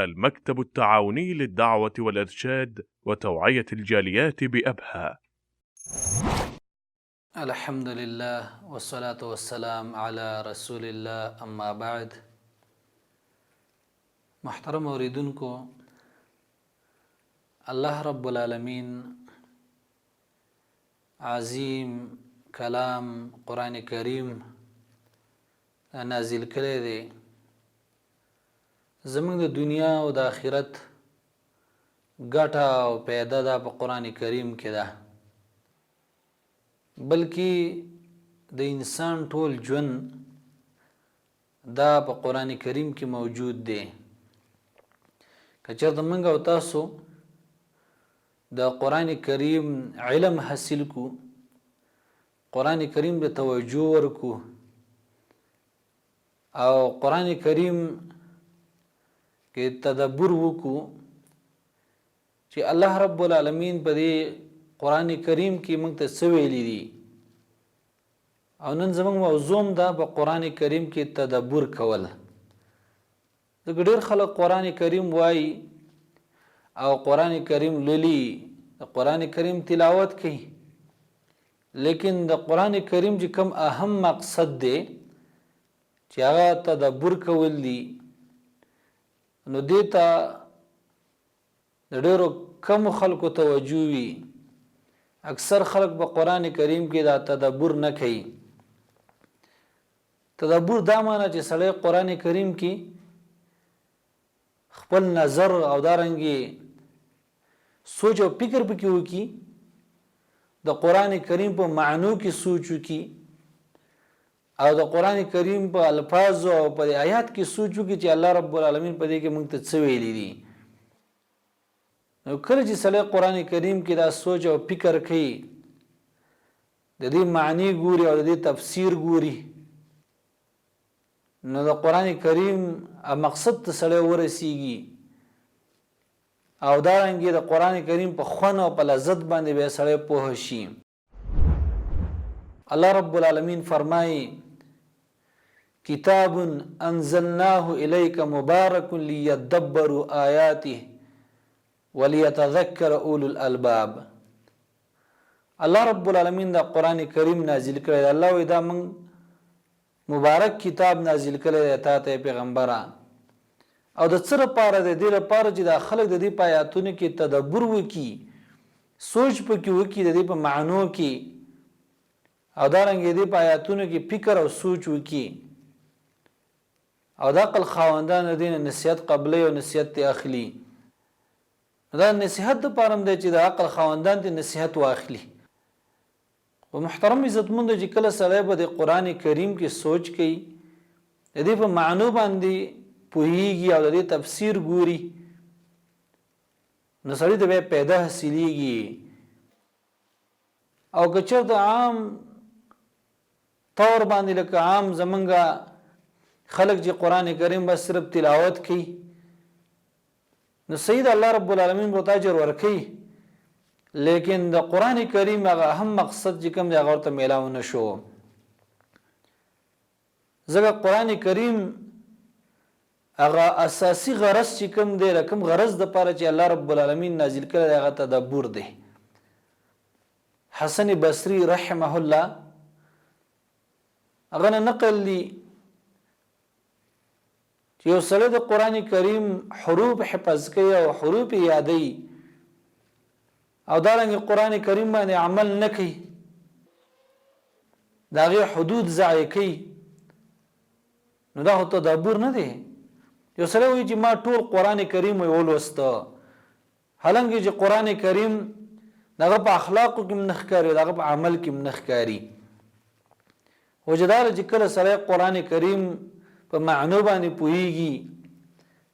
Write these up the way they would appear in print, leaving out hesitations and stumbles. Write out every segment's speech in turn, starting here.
المكتب التعاوني للدعوة والإرشاد وتوعية الجاليات بأبها. الحمد لله والصلاة والسلام على رسول الله اما بعد. محترم اوریدونکو، الله رب العالمین عظیم کلام قرآن کریم نازل کړی دی. زمونږ د دنیا او د آخرت ګټه او پیدا دا په قرآن کریم کې ده، بلکې د انسان ټول ژوند دا په قرآن کریم کې موجود دی. که چېرته موږ او تاسو د قرآن کریم علم حاصل کو، قرآن کریم د توجه ورکو او قرآن کریم کې تدبر وکړو چې الله رب العالمین په دې قرآن کریم کې موږ ته څه ویلي دي. او نن زموږ موضوع دا په قرآن کریم کې تدبر کول. ځکه ډېر خلک قرآن کریم وایي او قرآن کریم لولي، د قرآن کریم تلاوت کوي، لیکن د قرآن کریم چې کوم اهم مقصد دی چې هغه تدبر کول دي، نو دې ته د ډېرو کمو خلکو توجه وي. اکثر خلک په قرآن کریم کې دا تدبر نه کوي. تدبر دا معنی چې سړی قرآن کریم کې خپل نظر او دارنګي سوچ او فکر پکې وکړي، د قرآن کریم په معنو کې سوچ وکړي او د قرآن کریم په الفاظو او په آیات کې سوچ وکړي چې الله رب العالمین په دې کې موږ ته څه ویلي دي. نو کله چې سړی قرآن کریم کې دا سوچ او فکر کوي، د دې معنی ګوري او د دې تفسیر ګوري، نو د قرآن کریم مقصد ته سړی ورسیږي او دارنګې د قرآن کریم په خوند او په لذت باندې به سړی پوه شي. الله رب العالمین فرمایي: کتاب انزلناه الیک مبارک لیدبروا آیاته ولیتذکر اولو الالباب. الله رب العالمین دا قرآن کریم نازل کړی. الله وی دا من مبارک کتاب نازل کړی تا ته پیغمبره، او د څه لپاره د دې لپاره چې دا خلک د دې په آیاتونو کې تدبر وکړي، سوچ پکې وکړي، د دې په معنو کې او دارنګې دې په آیاتونو کې فکر او سوچ وکړي او د عقل خاوندان د دې نصیحت قبلې او نصیحت ته اخلي. دا نصیحت دپاره هم دی چې د عقل خاوندان ته نصیحت واخلي. و محترم عزتمند چې کله سړی به د قرآن کریم کې سوچ کوي، د دې په معنو باندې پوهیږي او د دې تفسیر ګوري، نو سړی ته بیا پیدا حاصلیږي. او که چېرته عام طور باندې لکه عام زمونږ خلک چې قرآن کریم بس صرف تلاوت کوي، نو سید الله رب العالمین به اجر ورکوي، لیکن د قرآن کریم هغه اهم مقصد چې کوم دی هغه ورته میلاو نه شو. ځکه قرآن کریم هغه اساسي غرض چې کوم دی، کوم غرض دپاره چې الله رب العالمین نازل کړی دی هغه تدبر دی. حسن بصری رحمه الله هغه نه نقل دی چې یو سړی د قرآن کریم حروف حفظ کوي او حروف یادوي او دارنګه قرآن کریم باندې عمل نه کوي، د هغې حدود ضایع کوي، نو دا خو تدبر نه دی. یو سړی وایي چې ما ټول قرآن کریم ولوسته، حالانکه چې قرآن کریم دغه په اخلاقو کې هم نه ښکاري، دغه په عمل کې هم نه ښکاري. وجه دا ده چې کله سړی قرآن کریم په معنو باندې پوهیږي،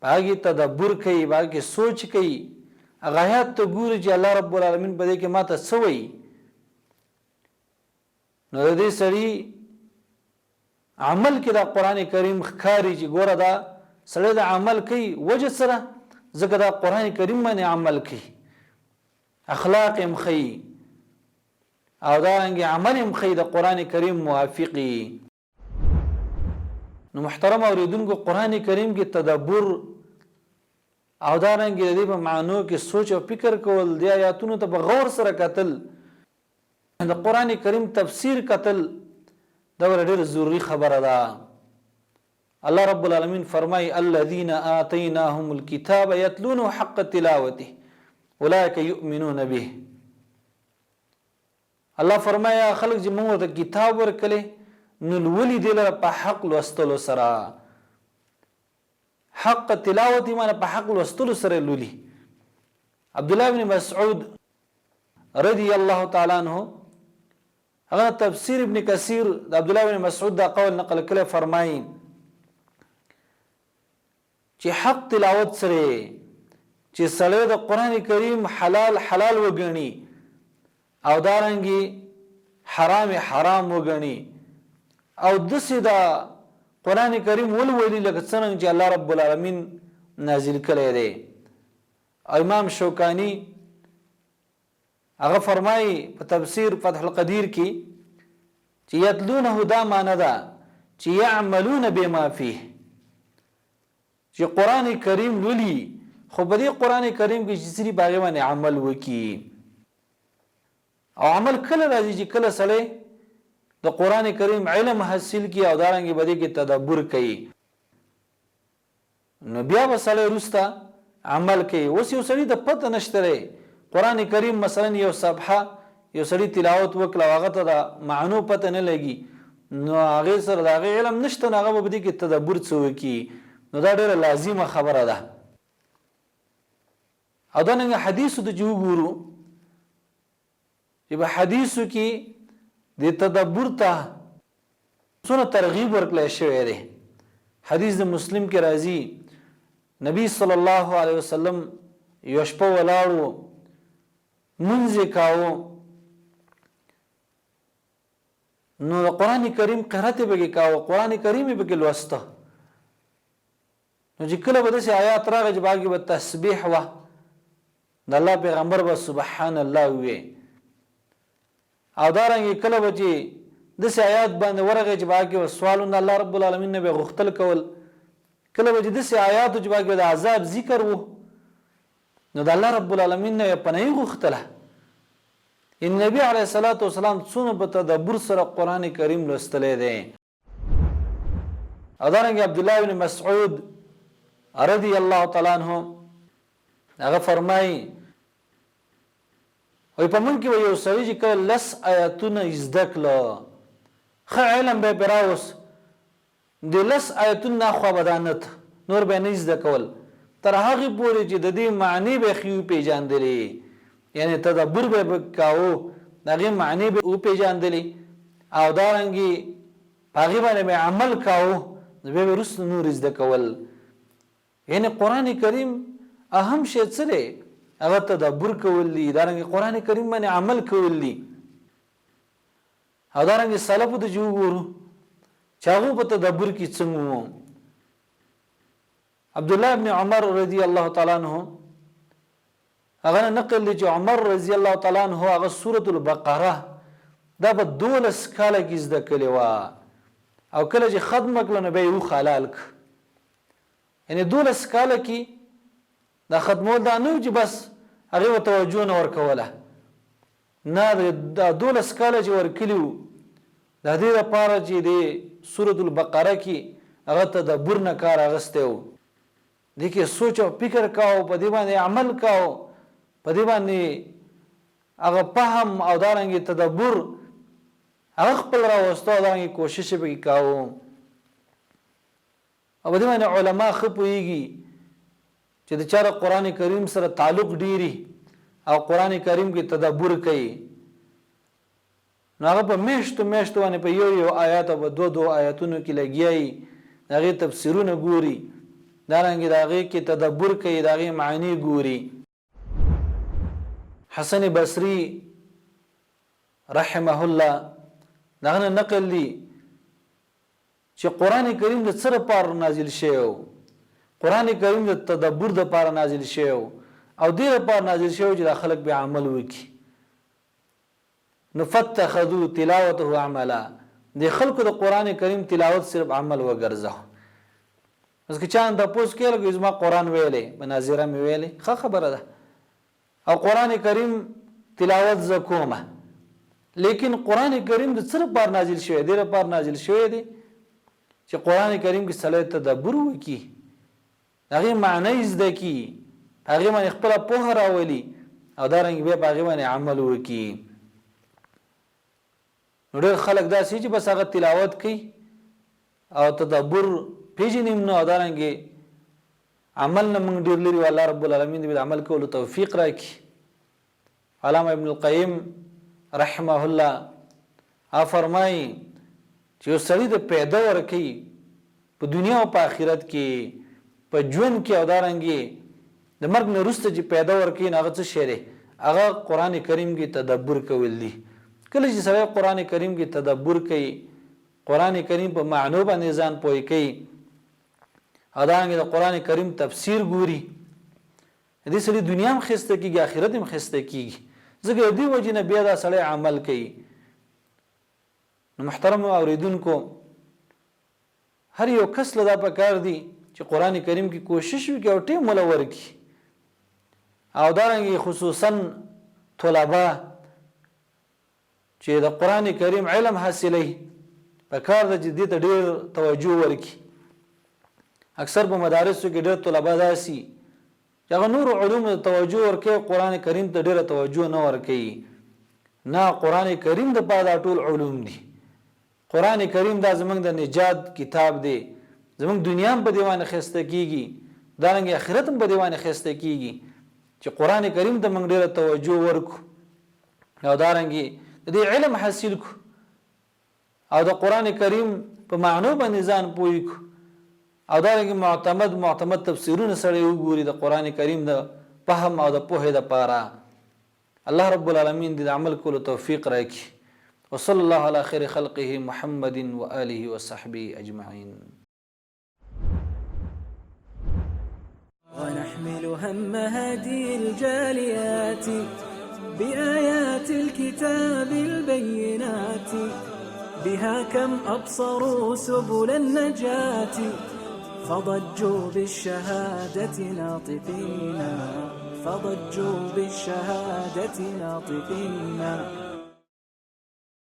په هغې تدبر کوي، په هغې سوچ کوي، هغه آیات ته ګوري چې الله رب العالمین په دې کې ما ته څه وایي، نو د دې سړي عمل کې دا قرآن کریم ښکاري چې ګوره دا سړی د عمل کوي. وجه سره ځکه دا قرآن کریم باندې عمل کوي، اخلاق هم ښیي او دارنګې عمل هم ښیي، د قرآن کریم موافقي. نو محترم اوریدونکو، قرآن کریم کې تدبر او دارنګه د دې په معنو کې سوچ او فکر کول، د آیاتونو ته په غور سره کتل، د قران کریم تفسیر کتل، دا ډېر ضروری خبره ده. الله رب العالمین فرمای الذين آتيناهم الكتاب يتلونه حق تلاوته اولئك يؤمنون به. الله فرمایا خلق چې موږ ته کتاب ورکړي نو لولي دی لره په حق لوستلو سره، حق تلاوت معنی په حق لوستلو سره لولي. عبد الله بن مسعود رضی الله تعالی عنہ هغه تفسیر ابن کثیر د عبد الله بن مسعود دا قول نقل کړي، فرمایي چې حق تلاوت سره چې سړی د قران کریم حلال حلال وګڼي او دارنګي حرام حرام وګڼي او دسه دا قران کریم ولولي لکه څنګه چې الله رب العالمین نازل کړی دی. امام شوکانی هغه فرمایي په تفسیر فتح القدیر کې چې یتلونه دا معنی ده چې يعملون بما فيه، چې قران کریم لولي خو په دې قران کریم کې چې سری باغ باندې عمل وکي. او عمل کله راځي چې کله سړی د قران کریم علم حاصل کی او دارنګي بده کې تدبر کوي، نو بیا به سړی روستا عمل کوي. اوس یو سړی د پته نشته قران کریم مثلا یو صفحه یو سړی تلاوت وکړه هغه ته د معنی پته نه لګي، نو هغه سره د علم نشته، هغه به بده کې تدبر څو کی، نو دا ډیره لازمه خبره ده. او دا نه حدیث د جو ګورو چې په حدیثو کې د تدبر ته څونه ترغیب ورکړل شوی دی. حدیث د مسلم کې راځي نبی صلی الله علیه وسلم یو شپه ولاړو منځ کاوه، نو د قران کریم قرات به کاوه، قران کریم به کې لوسته، نو چې کله به د آیات راغی چې باقي به تسبیح و د الله پیغمبر به سبحان الله وی، او دارنګه کله به چې د آیات باندې ورغه چې باقي سوالونه الله رب العالمین نه به غختل کول، کله به چې د آیات چې باقي د عذاب ذکر وو نو د الله رب العالمین نه پناه غختله. ان نبی علیه الصلاۃ والسلام څونه په تدبر سره قران کریم لوستلې ده. او دارنګه عبد الله بن مسعود رضی الله تعالی عنہ هغه فرمایي وي په من کې یو سړی چې کله لس آیاتونه زده کړل خو علم به براوس د لس آیاتونه خو بدانت نور به نه زده کول تر هغه پورې چې د دې معنی به خو پیژاندلې، یعنی تدبر به کاوه دغه معنی به پیژاندلې او دارنګي هغه باندې عمل کاوه به ورس نور زده کول. یعنی قران کریم اهم شی څه دی؟ هغه تدبر کول دي، دارنګه قران کریم باندې عمل کول دي. او دارنګه سلف د جو ګورو چاغو په تدبر کې څنګه عبد الله ابن عمر رضی الله تعالی عنہ هغه نقل دي چې عمر رضی الله تعالی عنہ هغه سورۃ البقره دا په 12 کال کې زده کړي وا، او کله چې ختم کړل نو به یو خلال ک، یعنی 12 کال کې دا ختمول دا نو چې بس هغه توجه نه ورکوله، نه دا 12 کال چې ورکلیو د دې لپاره چې د سورۃ البقره کې هغه تدبر نه کار اغسته و، دغه سوچ او فکر کاو، په دې باندې عمل کاو، په دې باندې هغه فهم او دارنګي تدبر هغه خپل راوستو، دارنګي کوشش به کاو، او په دې باندې علما خپويږي چې د چاره قران کریم سره تعلق ډيري او قران کریم کې تدبر کوي، نو هغه په میشتو باندې په یو آیات او دو آیاتونو کې لګیایي، هغه تفسیرونه ګوري، دارنګه داغه کې تدبر کوي، داغه معنی ګوري. حسن بصری رحمه الله داغه نقل دي چې قران کریم د سره پار نازل شوی، قران کریم د تدبر د پار نازل شوی او د پار نازل شوی چې د خلق به عمل وکي. نفتخذوا تلاوته عملا، د خلق د قران کریم تلاوت صرف عمل وګرځاو. اوس که چا تاسو کې زما قرآن ویلې مناظره مې ویلې ښه خبره ده او قرآن کریم تلاوت ز کومه لیکن قرآن کریم د څه لپاره نازل شوی دی؟ لپاره نازل شوی دی چې قرآن کریم کې سړی تدبر وکړي، هغې معنی زده کړي، هغې باندې خپله پوهه راولي او دارنګې بیا په هغې باندې عمل وکړي. نو ډېر خلک داسې چې بس هغه تلاوت کوي او تدبر پیژني نه او دارنګې عمل نه موږ ډېر لري. الله رب العالمین دې د عمل کولو توفیق راکړي. علامه ابن القیم رحمه الله فرمایي چې یو سړی د پیدا ورکوي په دنیا او په آخرت کې په ژوند کې او دارنګې د مرګ نه وروسته چې پیدا ورکوي نو هغه څه شی دی؟ هغه قرآن کریم کې تدبر کول دي. کله چې سړی قرآن کریم کې تدبر کوي، قرآن کریم په معنو باندې ځان پوه کوي او دارنګې د قرآن کریم تفسیر ګوري، دې سړي دنیا هم ښایسته کېږي، آخرت هم ښایسته کېږي. ځکه د دې وجې نه بیا دا سړی عمل کوي. نو محترم اوریدونکو، هر یو کس له دا پکار دی چې قرآن کریم کې کوشش وکړي او ټیم وله ورکړي او دارنګې خصوصا طلبه چې د قرآن کریم علم حاصلوي پکار ده چې دې ته ډېر توجه ورکړي. اکثر په مدارسو کې ډېر طلبه داسي چې هغه نور علوم ته توجه ورکوي، قرآن کریم ته ډېره توجه نه ورکوي. نه، قرآن کریم د پاره دا ټول علوم دي. قرآن کریم دا زمونږ د نجات کتاب دی، زمونږ دنیا هم په دې باندې ښایسته کېږي، دارنګې آخرت هم په دې باندې ښایسته کېږي چې قرآن کریم ته موږ ډېره توجه ورکړو او دارنګې د دې علم حاصل کړو او د قرآن کریم په معنو باندې ځان پوه کړو او دارنګې معتمد تفسیرونه سړی وګوري د قرآن کریم د فهم او د پوهې دپاره. الله رب العالمین دې د عمل کولو توفیق راکړي. وصلی الله علی خیر خلقه محمد وآله وصحبه اجمعین. ونحمل هم هدي الجاليات بآيات الكتاب البينات بها كم أبصروا سبل النجاة فضجوا بالشهادة ناطقين